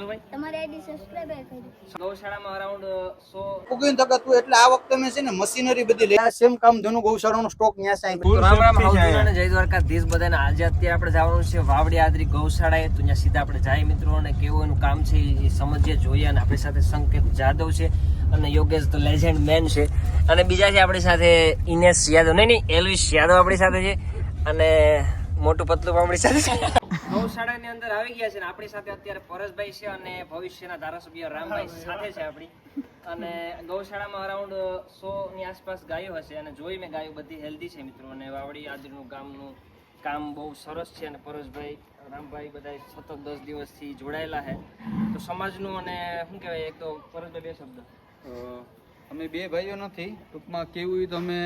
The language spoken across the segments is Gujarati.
જો ભાઈ તમારી આઈડી સબસ્ક્રાઇબ કરી ગૌશાળામાં અરાઉન્ડ 100 ઉગીન તકતું એટલે આ વખતે મેં છે ને મશીનરી બધી લે સેમ કામ ધનુ ગૌશાળાનો સ્ટોક ન્યા સાઈ રામ રામ હાઉસના અને જય દ્વારકાધીશ બધાને આજે અત્યારે આપણે જવાનું છે વાવડી આદરી ગૌશાળાએ તો ત્યાં સીધા આપણે જાય મિત્રો અને કેવું એનું કામ છે એ સમજીએ જોઈએ અને આપણી સાથે સંકેત જાદવ છે અને યોગેશ તો લેજેન્ડ મેન છે અને બીજા છે આપણી સાથે ઇનેશ યાદવ નહીં એલવિશ યાદવ આપણી સાથે છે અને મોટું પતલું આપણી સાથે છે ગૌશાળાની અંદર આવી ગયા છે ને આપણી સાથે અત્યારે પરેશભાઈ છે અને ભવિષ્યના ધારાસભ્ય રામભાઈ સાથે છે આપણી અને ગૌશાળામાં અરાઉન્ડ 100 ની આસપાસ ગાયો હશે અને જોઈ મેં ગાયો બધી હેલ્ધી છે મિત્રો અને વાવડી આદરીનું ગામનું કામ બહુ સરસ છે અને પરેશભાઈ રામભાઈ બધા સતત 10 દિવસથી જોડાયેલા છે તો સમાજનું અને શું કહેવાય એક તો પરેશભાઈ બે શબ્દ અમે બે ભાઈઓ નથી ટૂંકમાં કેવું તો અમે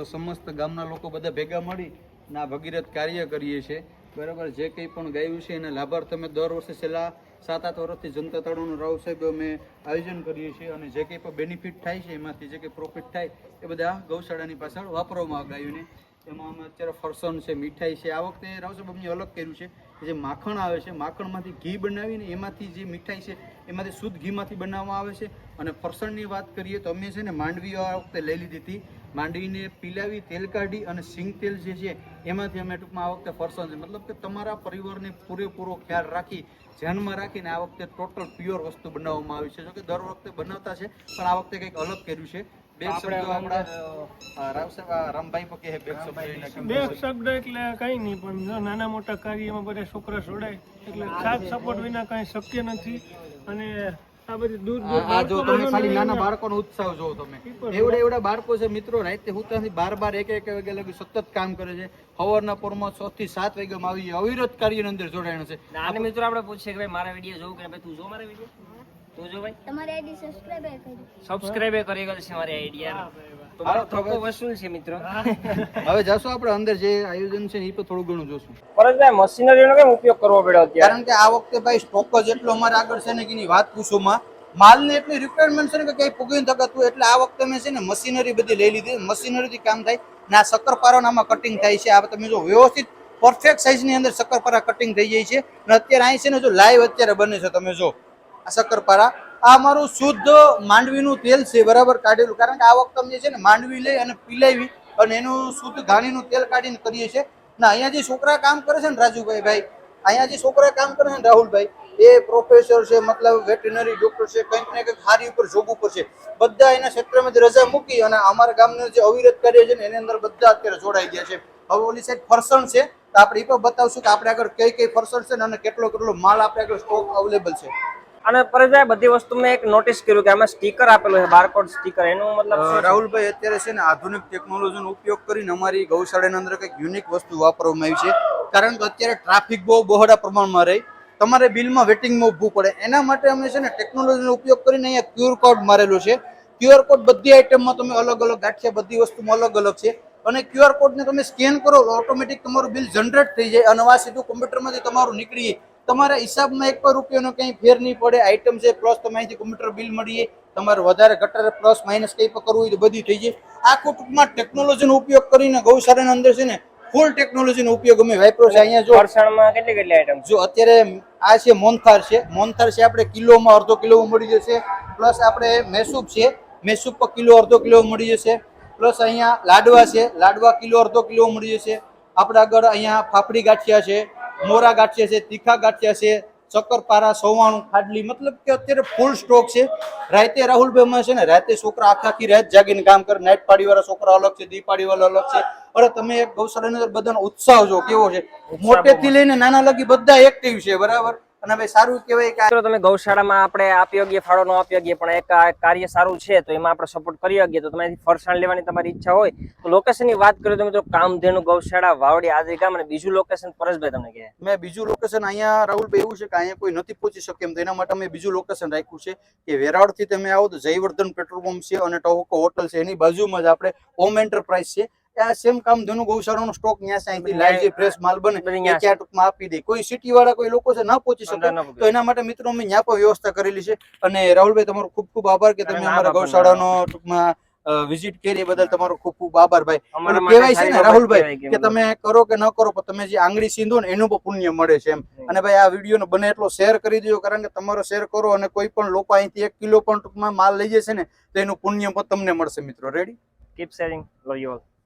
સમસ્ત ગામના લોકો બધા ભેગા મળી ના ભગીરથ કાર્ય કરીએ છીએ બરાબર જે કંઈ પણ ગાયું છે એને લાભાર્થ અમે દર વર્ષે છેલ્લા 7-8 વર્ષથી જનતા તળાવનું રાવ સાહેબ અમે આયોજન કરીએ છીએ અને જે કંઈ પણ બેનિફિટ થાય છે એમાંથી જે કંઈ પ્રોફિટ થાય એ બધા ગૌશાળાની પાછળ વાપરવામાં આવે ગાયોને એમાં અમે અત્યારે ફરસાણ છે મીઠાઈ છે આ વખતે રાવ સાહેબ અમને અલગ કર્યું છે કે જે માખણ આવે છે માખણમાંથી ઘી બનાવીને એમાંથી જે મીઠાઈ છે એમાંથી શુદ્ધ ઘીમાંથી બનાવવામાં આવે છે અને ફરસાણની વાત કરીએ તો અમે છે ને માંડવી આ વખતે લઈ લીધી હતી માંડવીને પીલાવી તેલ કાઢી અને સિંગ તેલ જે છે એમાંથી અમે ટૂંકમાં આ વખતે ફરસાણ છે મતલબ કે તમારા પરિવારને પૂરેપૂરો ખ્યાલ રાખી ધ્યાનમાં રાખીને આ વખતે ટોટલ પ્યોર વસ્તુ બનાવવામાં આવી છે જો કે દર વખતે બનાવતા છે પણ આ વખતે કંઈક અલગ કર્યું છે બે શબ્દો આપણા રામભાઈ પર કહે બે શબ્દ એટલે કઈ નહીં પણ જો નાના મોટા કાર્યમાં બધા છોકરા જોડાય એટલે સાથ સપોર્ટ વિના કઈ શક્ય નથી અને આ બધી દૂર આ જો તમે ખાલી નાના બાળકોનો ઉત્સાહ જો તમે એવડા બાળકો છે મિત્રો રાતે હુતાથી 12 1 વાગ્યા લગી સતત કામ કરે છે સવારના પોરમાં 6 થી 7 વાગ્યામાં આવી અવિરત કાર્યની અંદર જોડાણ છે અને મિત્રો આપણે પૂછીએ કે ભાઈ મારા વિડિયો જોઉં કે ભાઈ તું જો મારા વિડિયો તું જો ભાઈ તમારી આઈડી સબસ્ક્રાઇબ કરી સબસ્ક્રાઇબ કરી ગયેલ છે મારી આઈડી તો મારો થોડો વસૂલ છે મિત્રો હવે જશું આપણે અંદર જે આયોજન છે એ પર થોડું ઘણું જોશું પરતભાઈ મશીનરીનો કેમ ઉપયોગ કરવો પડ્યો અત્યારે કારણ કે આ વખતે ભાઈ સ્ટોક જ એટલો અમારે આગળ છે ને કે એની વાત પૂછોમાં માલની એટલી રિક્વાયરમેન્ટ છે ને કે કઈ પૂગી થતું એટલે આ વખતે મેં છે ને મશીનરી બધી લઈ લીધી મશીનરીથી કામ થાય ને આ શક્કરપારાનો આમાં કટિંગ થાય છે આ તમે જો વ્યવસ્થિત પરફેક્ટ સાઇઝની અંદર શક્કરપારા કટિંગ થઈ જાય છે અને અત્યારે અહીં છે ને જો લાઈવ અત્યારે બને છે તમે જો આ શક્કરપારા આ મારું શુદ્ધ માંડવીનું તેલ છે બરાબર કાઢેલું કારણ કે આ વખતે અમે છે ને માંડવી લઈ અને પીલાવી અને એનું શુદ્ધ ઘાણીનું તેલ કાઢીને કરીએ છીએ ને અહીંયા જે છોકરા કામ કરે છે ને રાજુભાઈ અહીંયા જે છોકરા કામ કરે છે ને રાહુલભાઈ એ પ્રોફેસર છે મતલબ વેટરનરી ડોક્ટર છે કંઈક ને કંઈક હારી ઉપર જોબ ઉપર છે બધા એના ક્ષેત્રમાં રજા મૂકી અને અમારા ગામનું જે અવિરત કાર્ય છે ને એની અંદર બધા અત્યારે જોડાઈ ગયા છે હવે ઓલી સાઈડ ફરસણ છે તો આપણે એ પણ બતાવશું કે આપણે આગળ કઈ ફરસણ છે ને અને કેટલો માલ આપણે આગળ સ્ટોક અવેલેબલ છે અને પરેશભાઈ બધી વસ્તુ મેં એક નોટિસ કર્યું કે આમાં સ્ટીકર આપેલું છે બારકોડ સ્ટીકર એનું મતલબ રાહુલભાઈ અત્યારે છે ને આધુનિક ટેકનોલોજીનો ઉપયોગ કરીને અમારી ગૌશાળાની અંદર કંઈક યુનિક વસ્તુ વાપરવામાં આવી છે કારણ કે અત્યારે ટ્રાફિક બહોળા પ્રમાણમાં રહી તમારે બિલમાં વેટિંગમાં ઊભું પડે એના માટે અમે છે ને ટેકનોલોજીનો ઉપયોગ કરીને અહીંયા ક્યુઆર કોડ મારેલો છે ક્યુઆર કોડ બધી આઈટમમાં તમે અલગ અલગ ગાંઠિયા બધી વસ્તુમાં અલગ અલગ છે અને ક્યુઆર કોડને તમે સ્કેન કરો તો ઓટોમેટિક તમારું બિલ જનરેટ થઈ જાય અને આ સીધું કોમ્પ્યુટરમાંથી તમારું નીકળી જાય તમારા હિસાબમાં ₹1 કંઈ ફેર નહીં પડે આઈટમ છે પ્લસ તમે અહીંથી કોમ્પ્યુટર બિલ મળીએ તમારે વધારે ઘટાડે પ્લસ માઇનસ કંઈ પણ કરવું હોય તો બધી થઈ જાય આખું ટૂંકમાં ટેકનોલોજીનો ઉપયોગ કરીને ગૌશાળાની અંદર છે ને ફૂલ ટેકનોલોજીનો ઉપયોગ અમે વાપર્યો છે અહીંયા જો ફરસાણમાં કેટલી આઈટમ જો અત્યારે આ છે મોનથાર છે આપણે કિલોમાં અડધો કિલોમાં મળી જશે પ્લસ આપણે મેસૂબ પર કિલો અડધો કિલો મળી જશે પ્લસ અહીંયા લાડવા કિલો અડધો કિલો મળી જશે આપણે આગળ અહીંયા ફાફડી ગાંઠિયા છે મોરા ગાંઠિયા છે તીખા ગાંઠિયા છે શક્કરપારા સવાણું ખાડલી મતલબ કે અત્યારે ફૂલ સ્ટોક છે રાતે રાહુલભાઈમાં છે ને રાતે છોકરા આખી રાત જાગીને કામ કરે નાઇટ પાડી વાળા છોકરા અલગ છે દી પાડી વાળા અલગ છે અરે તમે એક ગૌશાળાની અંદર બધાનો ઉત્સાહ જો કેવો છે મોટેથી લઈને નાના લગી બધા એક્ટિવ છે બરાબર અને ભાઈ સારું કહેવાય કે તમે ગૌશાળામાં આપણે આપી શકીએ ફાળો ન આપી શકીએ પણ એક કાર્ય સારું છે તો એમાં આપણે સપોર્ટ કરી શકીએ તો તમારી ફરસાણ લેવાની તમારી ઈચ્છા હોય તો લોકેશનની વાત કરીએ તો મિત્રો કામધેનુ ગૌશાળા વાવડી આદરી ગામ અને બીજું લોકેશન પરેશભાઈ તમને કહે મેં બીજું લોકેશન અહીંયા રાહુલભાઈ એવું છે કે અહીંયા કોઈ નથી પહોંચી શકે એમ તો એના માટે અમે બીજું લોકેશન રાખ્યું છે કે વેરાવળથી તમે આવો તો જયવર્ધન પેટ્રોલ પંપ છે અને ટોકો હોટલ છે એની બાજુમાં જ આપણે હોમ એન્ટરપ્રાઇઝ છે આ સેમ કામ ધનુ ગૌશાળાનો સ્ટોક ન્યા સાઈથી લાઈવ જે ફ્રેશ માલ બને ત્યાં ટૂંકમાં આપી દે કોઈ સિટી વાળા કોઈ લોકો છે ના પહોંચી શકે તો એના માટે મિત્રો અમે ત્યાં પણ વ્યવસ્થા કરેલી છે અને રાહુલભાઈ તમારો ખૂબ ખૂબ આભાર કે તમે અમારા ગૌશાળાનો ટૂંકમાં વિઝિટ કરી એ બદલ તમારો ખૂબ ખૂબ આભાર ભાઈ. અમારા અને માટે કહેવાય છે સારી ને બાબત રાહુલભાઈ કહેવાય કે તમે કરો કે ન કરો પણ તમે જે આંગળી સીંધો ને એનું પણ પુણ્ય મળે છે એમ. અને ભાઈ આ વિડીયોને બને એટલો શેર કરી દેજો, કારણ કે તમારો શેર કરો અને કોઈ પણ લોકો અહીંથી 1 કિલો પણ ટૂંકમાં માલ લઈ જશે ને તો એનું પુણ્ય પણ તમને મળશે મિત્રો. Ready? Keep sharing, love you all.